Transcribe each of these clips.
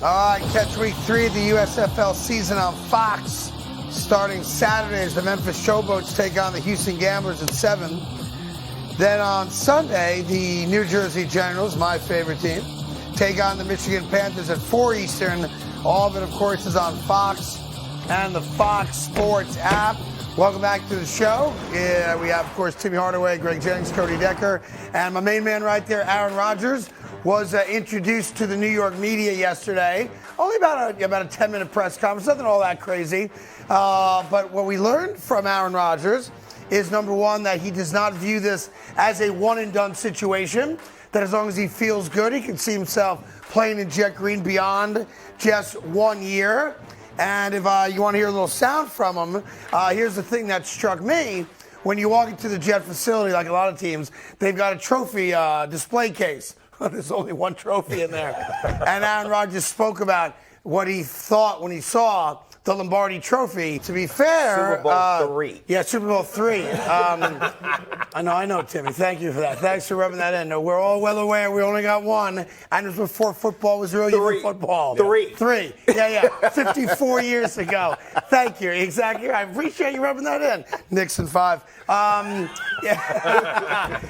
All right, catch week 3 of the USFL season on Fox. Starting Saturday as the Memphis Showboats take on the Houston Gamblers at 7. Then on Sunday, the New Jersey Generals, my favorite team, take on the Michigan Panthers at 4 Eastern. All of it, of course, is on Fox and the Fox Sports app. Welcome back to the show. We have, of course, Timmy Hardaway, Greg Jennings, Cody Decker, and my main man right there, Aaron Rodgers, was introduced to the New York media yesterday. Only about a 10-minute press conference, nothing all that crazy. But what we learned from Aaron Rodgers is, number one, that he does not view this as a one-and-done situation, that as long as he feels good, he can see himself playing in Jet Green beyond just 1 year. And if you want to hear a little sound from him, here's the thing that struck me. When you walk into the Jet facility, like a lot of teams, they've got a trophy display case. There's only one trophy in there. And Aaron Rodgers spoke about what he thought when he saw the Lombardi Trophy. To be fair, Super Bowl 3. Yeah, Super Bowl 3. I know, Timmy. Thank you for that. Thanks for rubbing that in. No, we're all well aware we only got one, and it was before football was really even football. Three. Yeah. 54 years ago. Thank you. Exactly. I appreciate you rubbing that in. Nixon 5.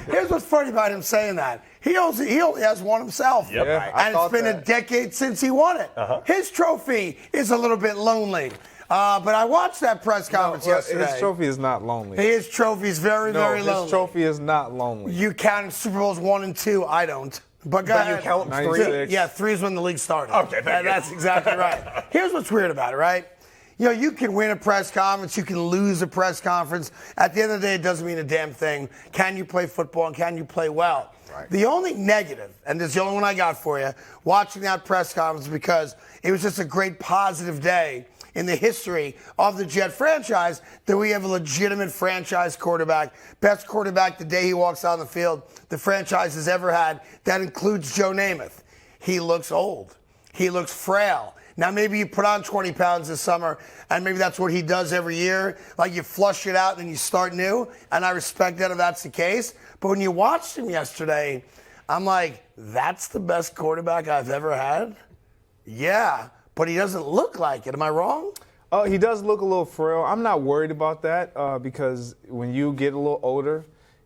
Here's what's funny about him saying that. He only has one himself. Yep. Yeah, and it's been a decade since he won it. His trophy is a little bit lonely. But I watched that press conference yesterday. His trophy is not lonely. His trophy is very lonely. His trophy is not lonely. You count Super Bowls 1 and 2. I don't. But you count 3? Yeah, 3 is when the league started. Okay, that's exactly right. Here's what's weird about it, right? You know, you can win a press conference, you can lose a press conference. At the end of the day, it doesn't mean a damn thing. Can you play football and can you play well? Right. The only negative, and this is the only one I got for you, watching that press conference, because it was just a great positive day in the history of the Jet franchise, that we have a legitimate franchise quarterback, best quarterback the day he walks on the field the franchise has ever had. That includes Joe Namath. He looks old. He looks frail. Now, maybe you put on 20 pounds this summer, and maybe that's what he does every year. Like, you flush it out, and then you start new, and I respect that if that's the case. But when you watched him yesterday, I'm like, that's the best quarterback I've ever had? Yeah, but he doesn't look like it. Am I wrong? He does look a little frail. I'm not worried about that because when you get a little older,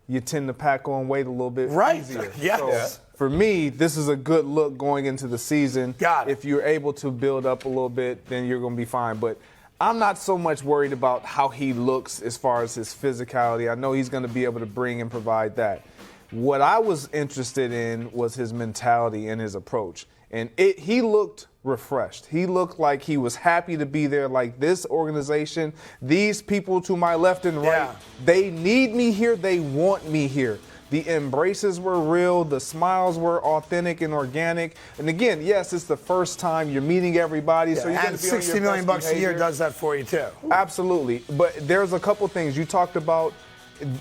you tend to pack on weight a little bit easier. Yes. So, for me, this is a good look going into the season. Got it. If you're able to build up a little bit, then you're going to be fine. But I'm not so much worried about how he looks as far as his physicality. I know he's going to be able to bring and provide that. What I was interested in was his mentality and his approach. And he looked refreshed. He looked like he was happy to be there. Like, this organization, these people to my left and right, they need me here. They want me here. The embraces were real. The smiles were authentic and organic. And again, yes, it's the first time you're meeting everybody. So you're going to be on your $60 million best a year behavior. does that for you, too. Absolutely. But there's a couple things. You talked about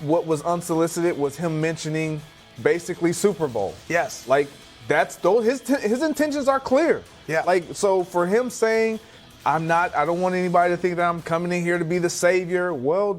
what was unsolicited was him mentioning basically Super Bowl. Yes. Like, his intentions are clear. Yeah. Like, so for him saying, I don't want anybody to think that I'm coming in here to be the savior. Well,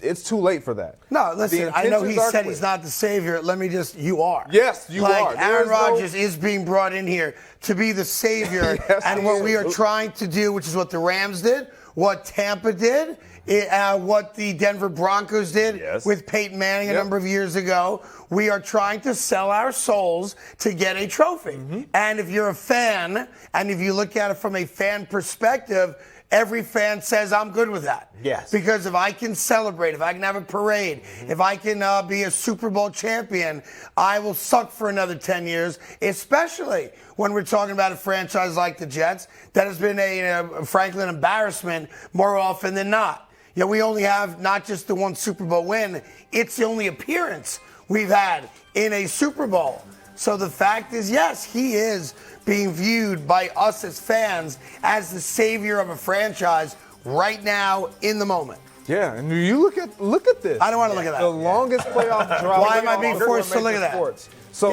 it's too late for that. No, listen, I know he said he's not the savior. Let me just, you are. Yes, you are. Aaron Rodgers is being brought in here to be the savior. Yes, and what we are trying to do, which is what the Rams did, what Tampa did, what the Denver Broncos did with Peyton Manning a number of years ago. We are trying to sell our souls to get a trophy. And if you're a fan, and if you look at it from a fan perspective, every fan says, I'm good with that. Yes. Because if I can celebrate, if I can have a parade, if I can be a Super Bowl champion, I will suck for another 10 years, especially when we're talking about a franchise like the Jets that has been, frankly, an embarrassment more often than not. You know, we only have not just the one Super Bowl win, it's the only appearance we've had in a Super Bowl. So the fact is, yes, he is being viewed by us as fans as the savior of a franchise right now in the moment. Yeah, and you look at this. I don't want to look at that. The longest playoff drought. Why am I being forced to look at that? Sports. So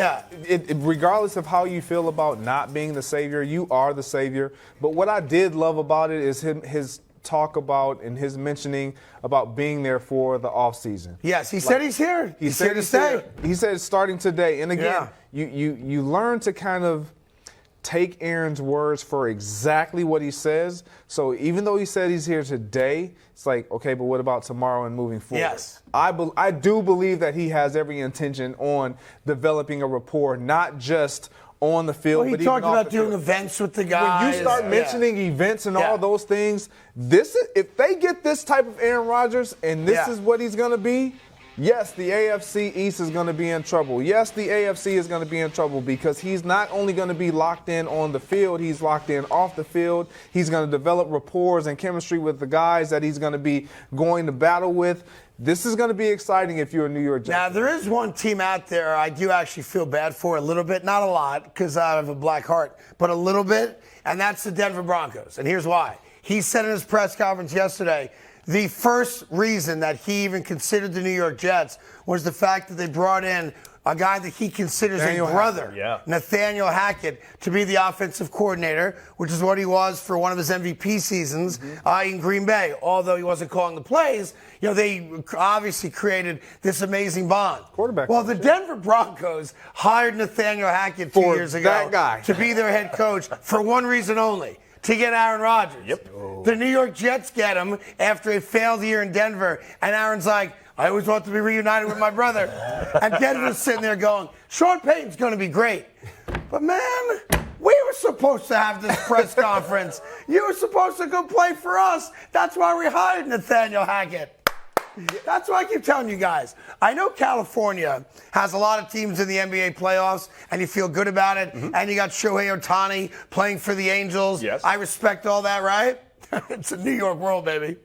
regardless of how you feel about not being the savior, you are the savior. But what I did love about it is his talk about and his mentioning about being there for the offseason. Yes, he said he's here. He's here to stay. He said it's starting today. And again, you learn to kind of take Aaron's words for exactly what he says. So even though he said he's here today, it's like, okay, but what about tomorrow and moving forward? Yes. I do believe that he has every intention on developing a rapport, not just on the field, Well, he but even talked off about the doing field. events with the guys. When you start mentioning events and all those things, if they get this type of Aaron Rodgers and this is what he's going to be, yes, the AFC East is going to be in trouble. Yes, the AFC is going to be in trouble because he's not only going to be locked in on the field, he's locked in off the field. He's going to develop rapports and chemistry with the guys that he's going to be going to battle with. This is going to be exciting if you're a New York Jets. Now, there is one team out there I do actually feel bad for a little bit. Not a lot because I have a black heart, but a little bit, and that's the Denver Broncos. And here's why. He said in his press conference yesterday, the first reason that he even considered the New York Jets was the fact that they brought in a guy that he considers a brother, Nathaniel Hackett, to be the offensive coordinator, which is what he was for one of his MVP seasons in Green Bay. Although he wasn't calling the plays, they obviously created this amazing bond. Quarterback. Well, the Denver Broncos hired Nathaniel Hackett 2 years ago that guy to be their head coach for one reason only. To get Aaron Rodgers. Yep. The New York Jets get him after a failed year in Denver, and Aaron's like, I always want to be reunited with my brother. And Denver's sitting there going, Sean Payton's going to be great. But, man, we were supposed to have this press conference. You were supposed to go play for us. That's why we hired Nathaniel Hackett. That's why I keep telling you guys. I know California has a lot of teams in the NBA playoffs, and you feel good about it. And you got Shohei Ohtani playing for the Angels. Yes. I respect all that, right? It's a New York world, baby.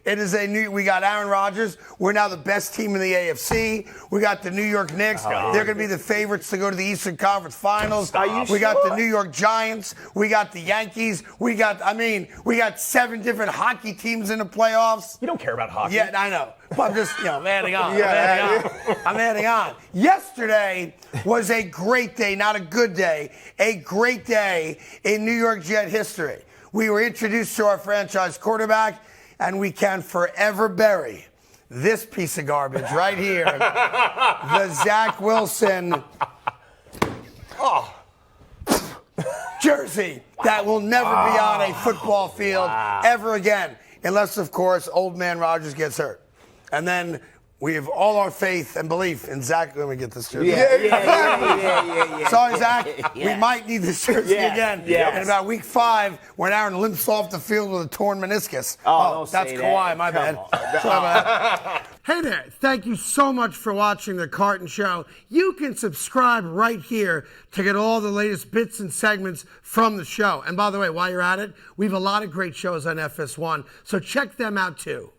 It is we got Aaron Rodgers. We're now the best team in the AFC. We got the New York Knicks. They're going to be the favorites to go to the Eastern Conference Finals. We got the New York Giants. We got the Yankees. We got 7 different hockey teams in the playoffs. You don't care about hockey. Yeah, I know. But I'm just, I'm adding on. Yeah. I'm adding on. Yesterday was a great day, not a good day, a great day in New York Jet history. We were introduced to our franchise quarterback, and we can forever bury this piece of garbage right here, the Zach Wilson jersey that will never be on a football field ever again, unless, of course, old man Rodgers gets hurt. And then we have all our faith and belief in Zach. Let me get this jersey. Yeah. Sorry, Zach. We might need this jersey again in about week 5 when Aaron limps off the field with a torn meniscus. Oh, that's say Kawhi. that. My bad. Hey there. Thank you so much for watching The Carton Show. You can subscribe right here to get all the latest bits and segments from the show. And by the way, while you're at it, we have a lot of great shows on FS1, so check them out too.